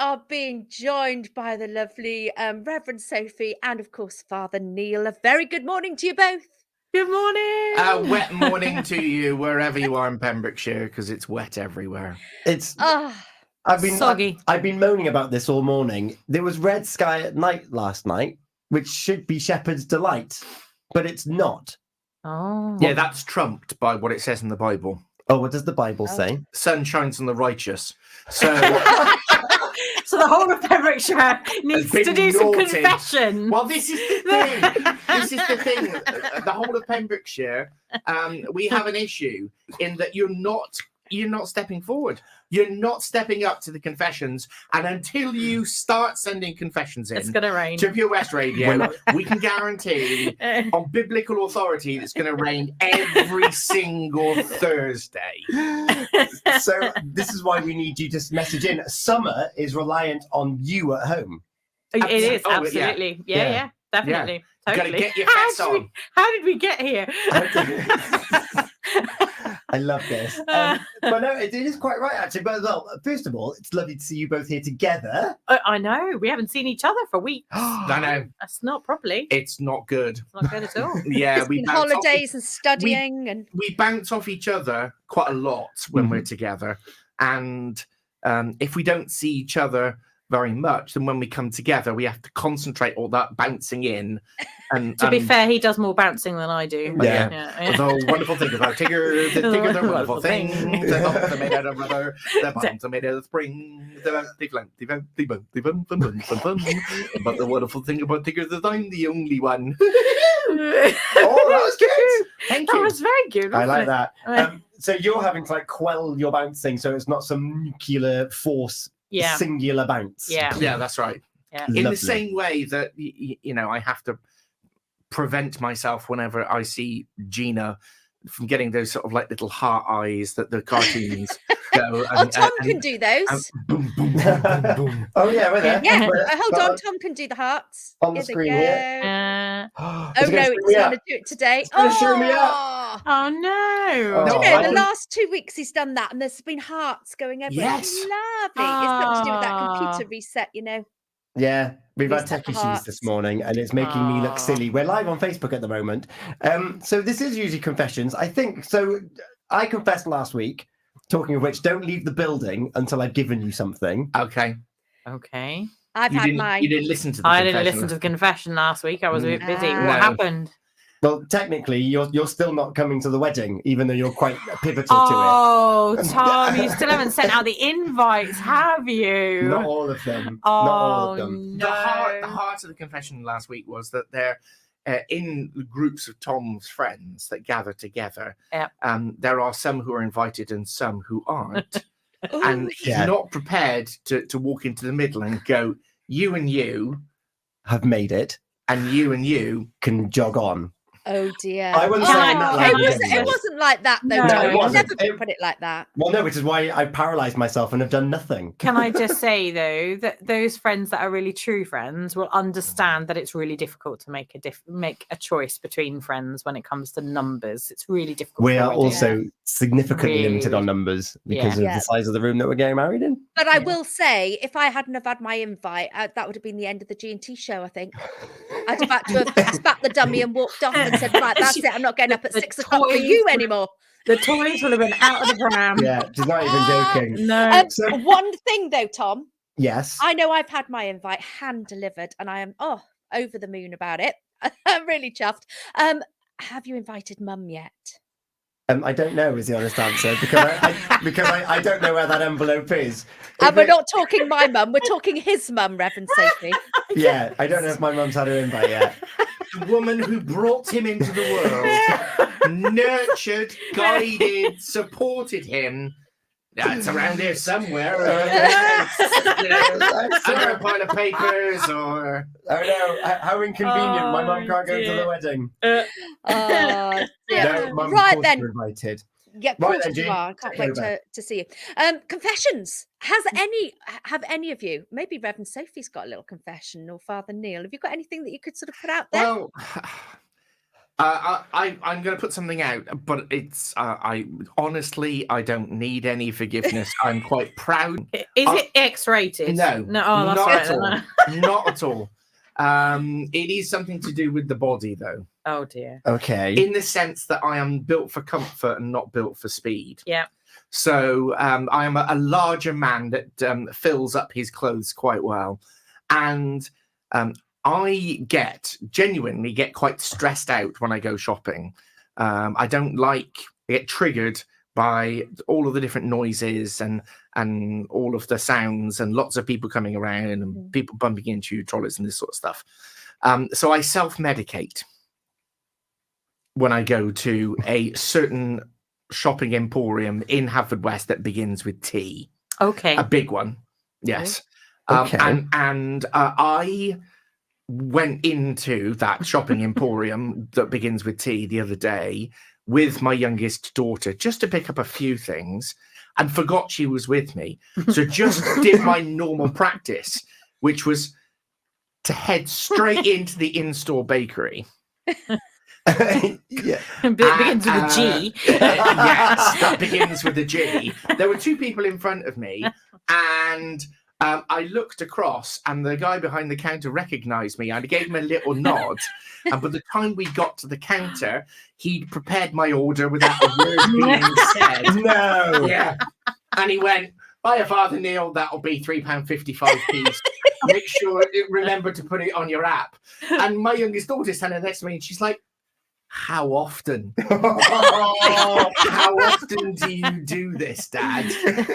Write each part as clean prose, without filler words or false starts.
are being joined by the lovely Reverend Sophie and, of course, Father Neil. A very good morning to you both. Good morning. A wet morning to you, wherever you are in Pembrokeshire, because it's wet everywhere. It's Ah, Soggy. I've been moaning about this all morning. There was red sky at night last night, which should be Shepherd's delight, but it's not. Oh. Yeah, that's trumped by what it says in the Bible. Oh, what does the Bible say? Sun shines on the righteous. So So the whole of Pembrokeshire needs been to do some naughty. confession. well, this is the thing. This is the thing. The whole of Pembrokeshire, we have an issue in that you're not stepping forward. You're not stepping up to the confessions, and until you start sending confessions It's in going to rain. to Pure West Radio, we can guarantee on biblical authority it's going to rain every single Thursday. So this is why we need you to message in. Summer is reliant on you at home. It is, Oh, yeah. absolutely. Yeah, definitely. You Totally. gotta get your How fess did we- on. How did we get here? I love this. But no, it is quite right, actually. But well, first of all, it's lovely to see you both here together. I know. We haven't seen each other for weeks. I know That's not properly. it's not good. It's not good at all. Yeah, there's been holidays and studying and we bounce off each other quite a lot when we're together, and if we don't see each other very much, then when we come together, we have to concentrate all that bouncing in. And To be fair, he does more bouncing than I do. Yeah. the wonderful thing about Tigger, the Tigger's a wonderful thing. The bones are made out of rubber, the bones are made out of spring. But the wonderful thing about Tigger is that I'm the only one. Oh, that was good. Thank That you. was very good. I like wasn't that. So you're having to like quell your bouncing, so it's not some nuclear force, Yeah. singular bounce. Yeah. Yeah, that's right. Yeah. In Lovely. the same way that I have to prevent myself whenever I see Gina from getting those sort of like little heart eyes that the cartoons go. oh, Tom can do those. boom, boom, boom, boom, boom. Oh yeah, we're there. Yeah, We're there. hold on. Tom can do the hearts. On the Here they screen go. here. Oh Oh no, it's going to do it today. It's gonna show me Oh. no. Do you Oh, know, I the can- last 2 weeks he's done that, and there's been hearts going everywhere. Yes. It's lovely. It's got to do with that Ah. computer reset, you know. Yeah, we've had Reset tech the issues hearts. this morning, and it's making me look Aw. silly. We're live on Facebook at the moment, so this is usually confessions. I think so. I confessed last week. Talking of which, don't leave the building until I've given you something. Okay. Okay. I've You had didn't, mine. you didn't listen to the I didn't confession. listen to the confession last week. I was a bit busy. Ah. What No. happened? Well, technically, you're still not coming to the wedding, even though you're quite pivotal Oh, Tom, you still haven't sent out the invites, have to it. you? Not all of them. Oh, Not all of them. no. The heart of the confession last week was that they're in groups of Tom's friends that gather together. Yep. There are some who are invited and some who aren't. Ooh. And he's Yeah. not prepared to walk into the middle and go, you and you, Have made it. and you and you. Can jog on. Oh dear. I wouldn't say Oh, that it, like wasn't, that. it wasn't like that though. No, Tom. it You wasn't. never put it like that. Well, no, which is why I paralysed myself and have done nothing. Can I just say though that those friends that are really true friends will understand that it's really difficult to make a choice between friends when it comes to numbers. It's really difficult. We for are weddings. also significantly limited on Really? numbers because Yeah. of Yeah. the size of the room that we're getting married in. But I Yeah. will say, if I hadn't have had my invite, that would have been the end of the G&T show, I think. I'd have had to have spat the dummy and walked off and said, right, that's it. I'm not getting up at The 6 o'clock for toys you would- anymore. The toys will have been out of the pram. Yeah, she's not even joking. No. So- One thing though, Tom, Yes. I know I've had my invite hand delivered and I am over the moon about it. I'm really chuffed. Have you invited mum yet? I don't know is the honest answer because I don't know where that envelope is. And If we're it- not talking my mum, we're talking his mum, Reverend Sophie. Yeah, I don't know if my mum's had her invite yet. The woman who brought him into the world, nurtured, guided, supported him. It's around here somewhere. Under a pile of papers or... Oh no, how inconvenient. My mum can't go to the dear. wedding. Oh, dear. No, mum, of Right course then. you're invited. Yeah, of Right course then, you Jean, are. I can't take wait over. to see you. Confessions. Have any of you, maybe Reverend Sophie's got a little confession, or Father Neil, have you got anything that you could sort of put out there? Well, I'm going to put something out, but it's I honestly I don't need any forgiveness. I'm quite proud. Is it X-rated? No, No. Oh, that's not right. at all. Not at all. It is something to do with the body, though, Oh dear. Okay. in the sense that I am built for comfort and not built for speed. Yeah. So I am a larger man that fills up his clothes quite well, and I genuinely get quite stressed out when I go shopping. I don't get triggered by all of the different noises and all of the sounds and lots of people coming around and people bumping into you, trolleys and this sort of stuff. So I self-medicate when I go to a certain shopping emporium in Haverfordwest that begins with T. Okay. A big one, yes. Okay. And I went into that shopping emporium that begins with T the other day with my youngest daughter just to pick up a few things and forgot she was with me. So just did my normal practice, which was to head straight into the in-store bakery. Yeah. Begins with a G. Yes, that begins with a G. There were two people in front of me, and I looked across, and the guy behind the counter recognized me, and I gave him a little nod. And by the time we got to the counter, he'd prepared my order without a word being said. No. Yeah. And he went, "Hiya, Father Neil, that'll be £3.55 piece. Make sure remember to put it on your app." And my youngest daughter's standing next to me, and she's like, "How often? How often do you do this, Dad?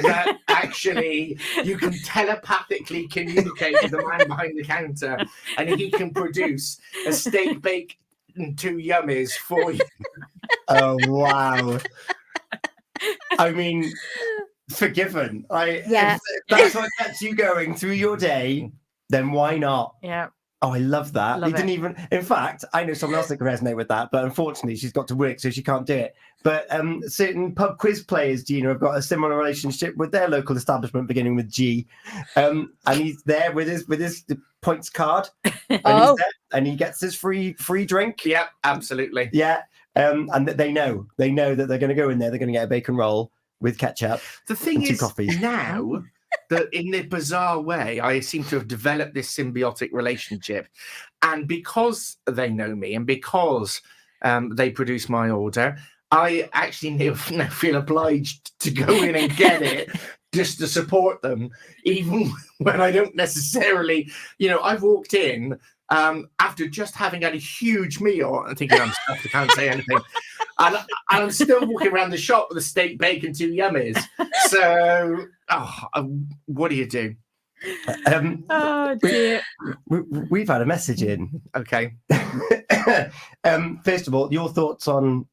That actually you can telepathically communicate with the man behind the counter, and he can produce a steak bake and 2 yummies for you." Oh wow. I mean, forgiven. Yeah. If that's what gets you going through your day, then why not? Yeah. Oh, I love that. Love They didn't it. even. In fact, I know someone else that can resonate with that, but unfortunately, she's got to work, so she can't do it. But certain pub quiz players, Gina, have got a similar relationship with their local establishment beginning with G, and he's there with his points card, and, Oh. he's there, and he gets his free drink. Yep, absolutely. Yeah, and that they know that they're going to go in there, they're going to get a bacon roll with ketchup. The thing And 2 is, coffees. now that in a bizarre way, I seem to have developed this symbiotic relationship. And because they know me and because they produce my order, I actually now feel obliged to go in and get it just to support them, even when I don't necessarily, I've walked in after just having had a huge meal and thinking I'm stuffed, I can't say anything. And I'm still walking around the shop with a steak, bacon, 2 yummies. So, what do you do? Oh dear. We've had a message in. Okay. First of all, your thoughts on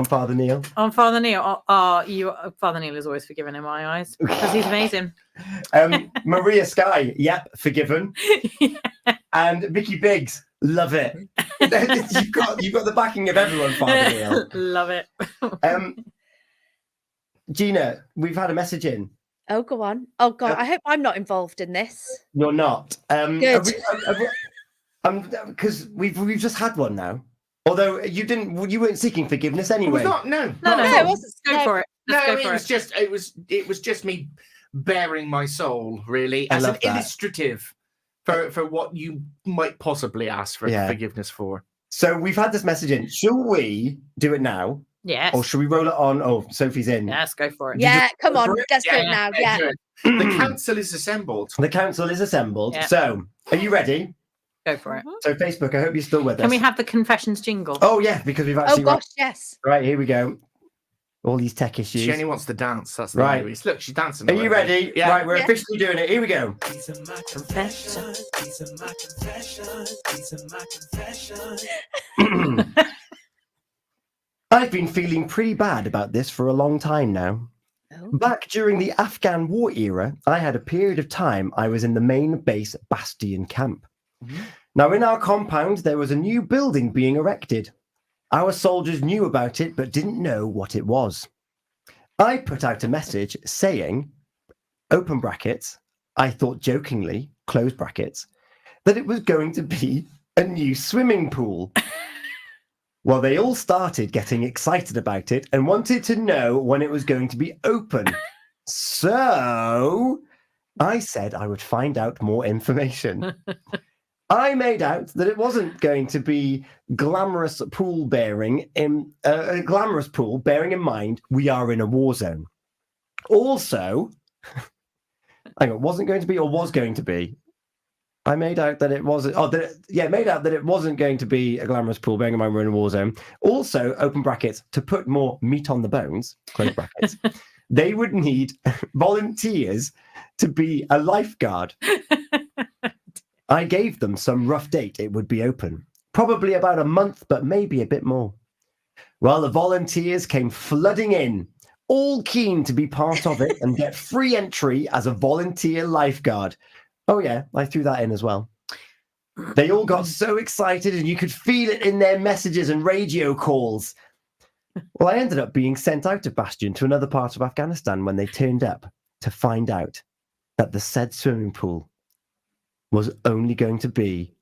Father Neil? On Father Neil. Father Neil is always forgiven in my eyes because he's amazing. Maria Sky, yep, forgiven. And Vicky Biggs, love it. you've got the backing of everyone, Father Neil. Love it. Gina, we've had a message in. Oh, go on. Oh, God. I hope I'm not involved in this. You're not. Good. Because we've just had one now. Although you weren't seeking forgiveness anyway. No. No, it wasn't. Go for it. Let's No, go for it was just me bearing my soul, really, I as an love that. illustrative for what you might possibly ask for Yeah. forgiveness for. So we've had this message in. Shall we do it now? Yes. Or should we roll it on? Oh, Sophie's in. Yes, go for it. Yeah, come on. for it? Let's do it now. Yeah. Good. The council is assembled. The council is assembled. Yeah. So, are you ready? Go for it. So, Facebook, I hope you're still with us. Can we have the confessions jingle? Oh, yeah, because we've Oh, actually... gosh, yes. Right, here we go. All these tech issues. She only wants to dance. That's the Right. right. Look, she's dancing. Are you already. ready? Yeah. Right, we're Yeah. officially doing it. Here we go. These are my confessions. These are my confessions. These are my confessions. I've been feeling pretty bad about this for a long time now. Oh. Back during the Afghan war era, I had a period of time I was in the main base Bastion camp. Now, in our compound, there was a new building being erected. Our soldiers knew about it, but didn't know what it was. I put out a message saying, open brackets, I thought jokingly, close brackets, that it was going to be a new swimming pool. Well, they all started getting excited about it and wanted to know when it was going to be open. So I said I would find out more information. I made out that it wasn't going to be glamorous pool bearing in a glamorous pool, bearing in mind we are in a war zone. Also, hang on, wasn't going to be or was going to be. I made out that it wasn't. Oh, made out that it wasn't going to be a glamorous pool, bearing in mind we're in a war zone. Also, open brackets, to put more meat on the bones, close brackets, they would need volunteers to be a lifeguard. I gave them some rough date it would be open. Probably about a month, but maybe a bit more. Well, the volunteers came flooding in, all keen to be part of it and get free entry as a volunteer lifeguard. Oh, yeah, I threw that in as well. They all got so excited and you could feel it in their messages and radio calls. Well, I ended up being sent out of Bastion to another part of Afghanistan when they turned up to find out that the said swimming pool was only going to be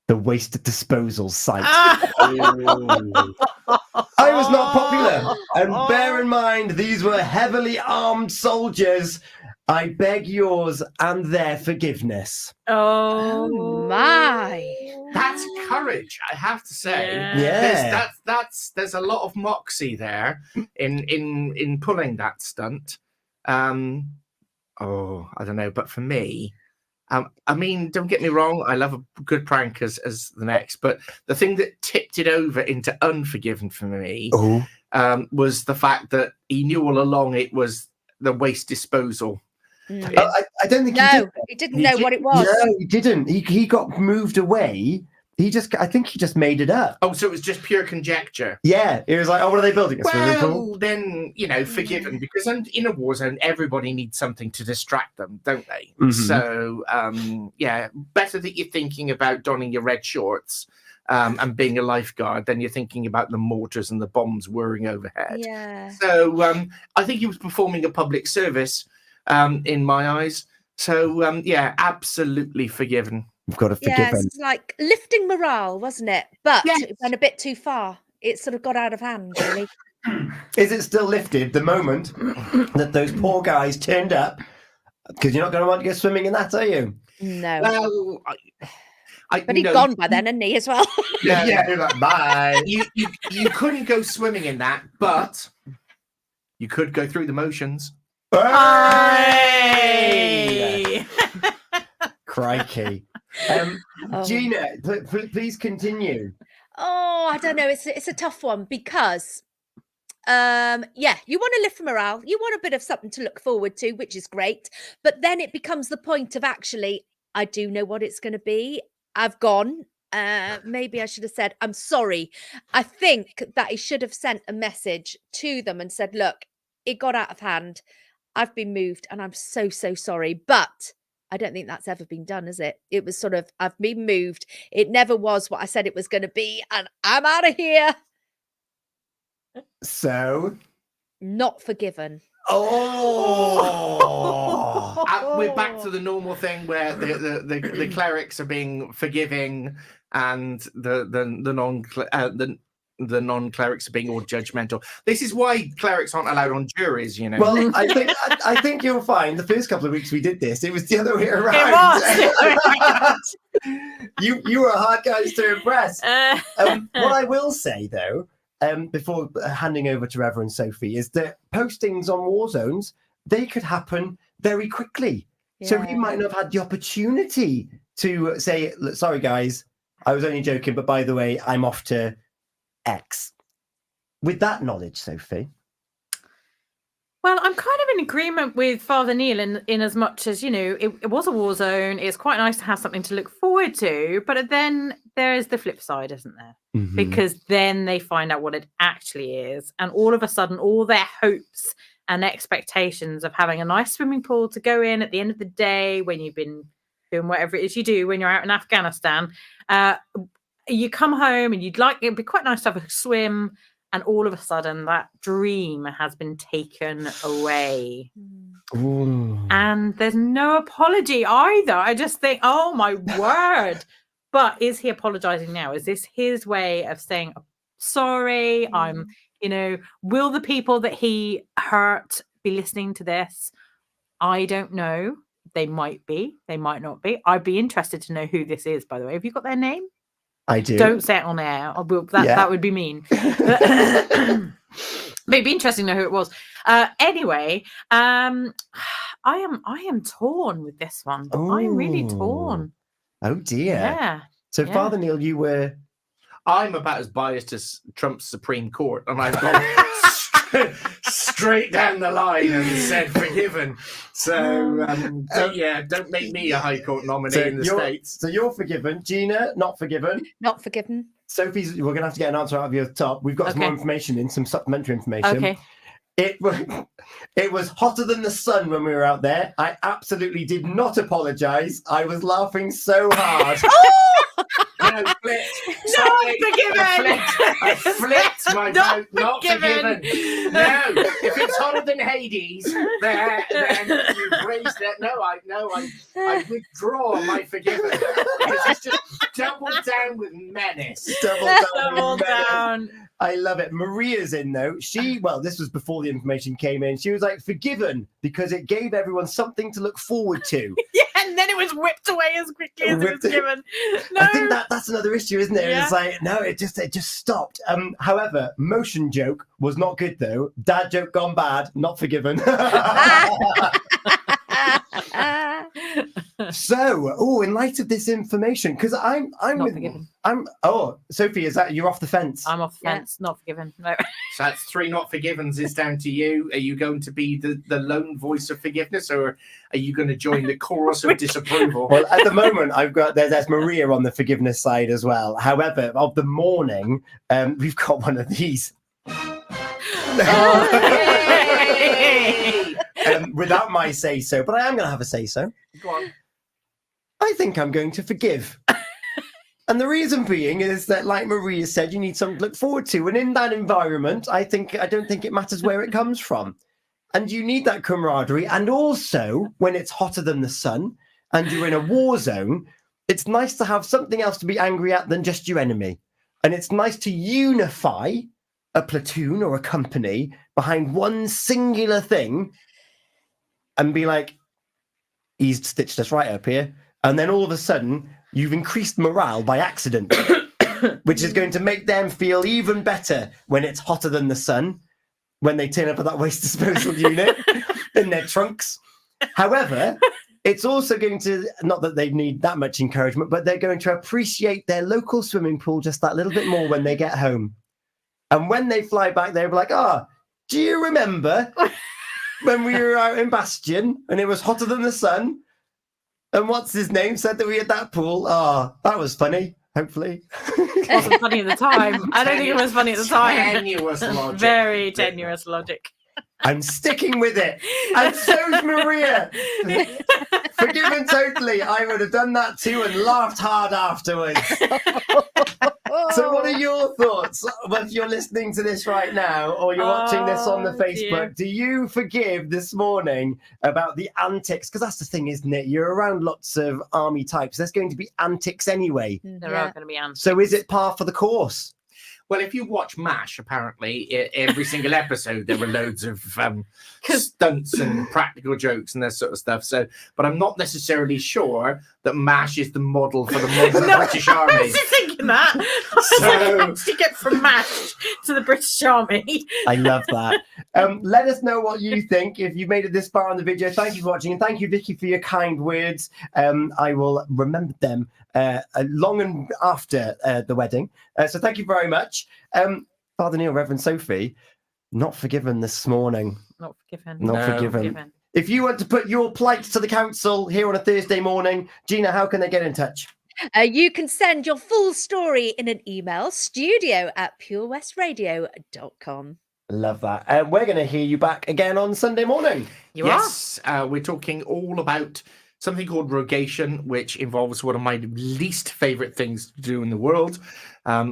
the waste disposal site. I was not popular. And bear in mind, these were heavily armed soldiers. I beg yours and their forgiveness. Oh my. That's courage, I have to say. Yeah. There's a lot of moxie there in pulling that stunt. I don't know, but for me, I mean, don't get me wrong, I love a good prank as the next, but the thing that tipped it over into Unforgiven for me was the fact that he knew all along it was the waste disposal. I don't think he didn't know what it was. No, he didn't. He got moved away. I think he just made it up. Oh, so it was just pure conjecture. Yeah, it was like, oh, what are they building? A swimming pool? Well, then, Forgiven, because in a war zone, everybody needs something to distract them, don't they? Mhm. So, better that you're thinking about donning your red shorts and being a lifeguard than you're thinking about the mortars and the bombs whirring overhead. Yeah. So I think he was performing a public service in my eyes. So, absolutely Forgiven. We've got to forgive Yeah, him. it's like lifting morale, wasn't it? But Yes. it went a bit too far. It sort of got out of hand, really. Is it still lifted the moment that those poor guys turned up? Because you're not going to want to go swimming in that, are you? No. Well, But he'd gone by then, hadn't he, as well? Yeah. you're like, bye. You couldn't go swimming in that, but you could go through the motions. Hey! Crikey. Oh. Gina, please continue. Oh, I don't know. It's a tough one because, you want to lift morale. You want a bit of something to look forward to, which is great. But then it becomes the point of actually, I do know what it's going to be. I've gone. Maybe I should have said, I'm sorry. I think that he should have sent a message to them and said, look, it got out of hand. I've been moved and I'm so, so sorry. But I don't think that's ever been done, is it? It was sort of, I've been moved. It never was what I said it was going to be. And I'm out of here. So? Not forgiven. Oh! We're back to the normal thing where the clerics are being forgiving and the non-clerics are being all judgmental. This is why clerics aren't allowed on juries, you know. Well, I think you'll find the first couple of weeks we did this, it was the other way around. It was. You were hard guys to impress. What I will say though, before handing over to Reverend Sophie, is that postings on war zones, they could happen very quickly. So we might not have had the opportunity to say, sorry guys, I was only joking, but by the way, I'm off to X. With that knowledge, Sophie. Well, I'm kind of in agreement with Father Neil in as much as, it was a war zone. It's quite nice to have something to look forward to. But then there is the flip side, isn't there? Mm-hmm. Because then they find out what it actually is. And all of a sudden, all their hopes and expectations of having a nice swimming pool to go in at the end of the day when you've been doing whatever it is you do when you're out in Afghanistan, you come home and it'd be quite nice to have a swim. And all of a sudden, that dream has been taken away. Ooh. And there's no apology either. I just think, oh my word. But is he apologizing now? Is this his way of saying, sorry. I'm, will the people that he hurt be listening to this? I don't know. They might be. They might not be. I'd be interested to know who this is, by the way. Have you got their name? I do. Don't say it on air. That would be mean. But it'd be interesting to know who it was. Anyway, I am torn with this one. I'm really torn. Oh dear. Yeah. So yeah. Father Neil, you were. I'm about as biased as Trump's Supreme Court, and I've gone straight down the line and said forgiven. So, don't make me a High Court nominee in the States. So you're forgiven. Gina, not forgiven. Not forgiven. Sophie's, we're going to have to get an answer out of your top. We've got some more information in, some supplementary information. Okay. It was hotter than the sun when we were out there. I absolutely did not apologise. I was laughing so hard. No, I flipped my vote. Not forgiven. No, if it's hotter than Hades, then you've raised it. No, I withdraw my forgiven. Because it's just double down with menace. Double down. I love it. Maria's in though. This was before the information came in. She was like, forgiven, because it gave everyone something to look forward to. Yeah, and then it was whipped away as quickly as it was given. No. I think that's another issue, isn't it? Yeah. It's like, no, it just stopped. However, motion joke was not good though. Dad joke gone bad, not forgiven. So, in light of this information, because I'm Not with, forgiven. Sophie, is that you're off the fence? I'm off the fence. Not forgiven. No. So that's 3 not forgivens. It's down to you. Are you going to be the lone voice of forgiveness, or are you going to join the chorus of disapproval? Well, at the moment, I've got there's Maria on the forgiveness side as well. However, of the morning, we've got one of these. Without my say so, but I am going to have a say so. Go on. I think I'm going to forgive. And the reason being is that, like Maria said, you need something to look forward to. And in that environment, I don't think it matters where it comes from. And you need that camaraderie. And also, when it's hotter than the sun and you're in a war zone, it's nice to have something else to be angry at than just your enemy. And it's nice to unify a platoon or a company behind one singular thing and be like, he's stitched us right up here. And then all of a sudden, you've increased morale by accident, which is going to make them feel even better when it's hotter than the sun, when they turn up at that waste disposal unit in their trunks. However, it's also going to, not that they need that much encouragement, but they're going to appreciate their local swimming pool just that little bit more when they get home. And when they fly back, they'll be like, do you remember when we were out in Bastion and it was hotter than the sun? And what's his name said that we had that pool? That was funny, hopefully. It wasn't funny at the time. I don't think it was funny at the time. Tenuous logic. Very tenuous logic. I'm sticking with it. And so's Maria. Forgiven totally. I would have done that too and laughed hard afterwards. So what are your thoughts? Whether you're listening to this right now or you're watching this on the Facebook, do you forgive this morning about the antics? Because that's the thing, isn't it? You're around lots of army types. There's going to be antics anyway. There are going to be antics. So is it par for the course? Well, if you watch MASH, apparently, every single episode, there were loads of stunts and practical jokes and that sort of stuff. So, but I'm not necessarily sure that MASH is the model for the modern British Army. I was just thinking that. How did you get from MASH to the British Army? I love that. Let us know what you think if you've made it this far on the video. Thank you for watching, and thank you, Vicky, for your kind words. I will remember them long and after the wedding. So thank you very much. Father Neil, Reverend Sophie, not forgiven this morning. Not forgiven. Not forgiven. If you want to put your plight to the council here on a Thursday morning, Gina, how can they get in touch? You can send your full story in an email, studio@purewestradio.com. Love that. We're going to hear you back again on Sunday morning. Yes, we're talking all about something called rogation, which involves one of my least favourite things to do in the world,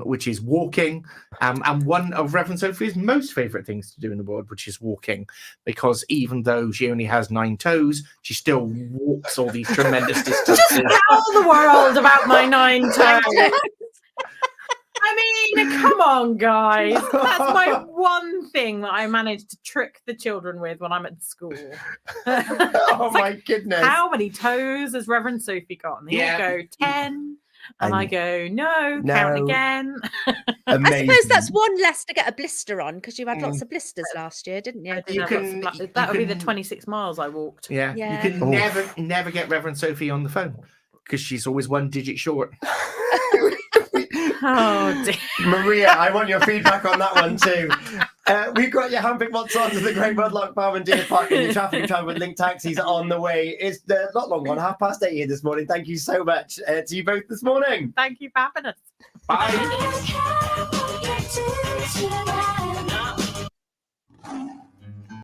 which is walking, and one of Reverend Sophie's most favourite things to do in the world, which is walking, because even though she only has 9 toes, she still walks all these tremendous distances. Just tell the world about my 9 toes. I I mean, come on, guys. That's my one thing that I managed to trick the children with when I'm at school. Oh It's my like, goodness. how many toes has Reverend Sophie got? And they Yeah. all go 10. And I And- go, no, count No. again. I suppose that's Amazing. one less to get a blister on because you had Mm. lots of blisters last year, didn't you? I did You have lots of can- bla- you that would be the can- 26 miles I walked. Yeah, Yeah. you can Oof. never get Reverend Sophie on the phone because she's always one digit short. Oh, dear. Maria, I want your feedback on that one too. We've got your handpicked mods on to the Great Mudlock Farm and Deer Park, and your traffic and travel with Link taxis on the way. It's the not long one, 8:30 here this morning. Thank you so much to you both this morning. Thank you for having us. Bye.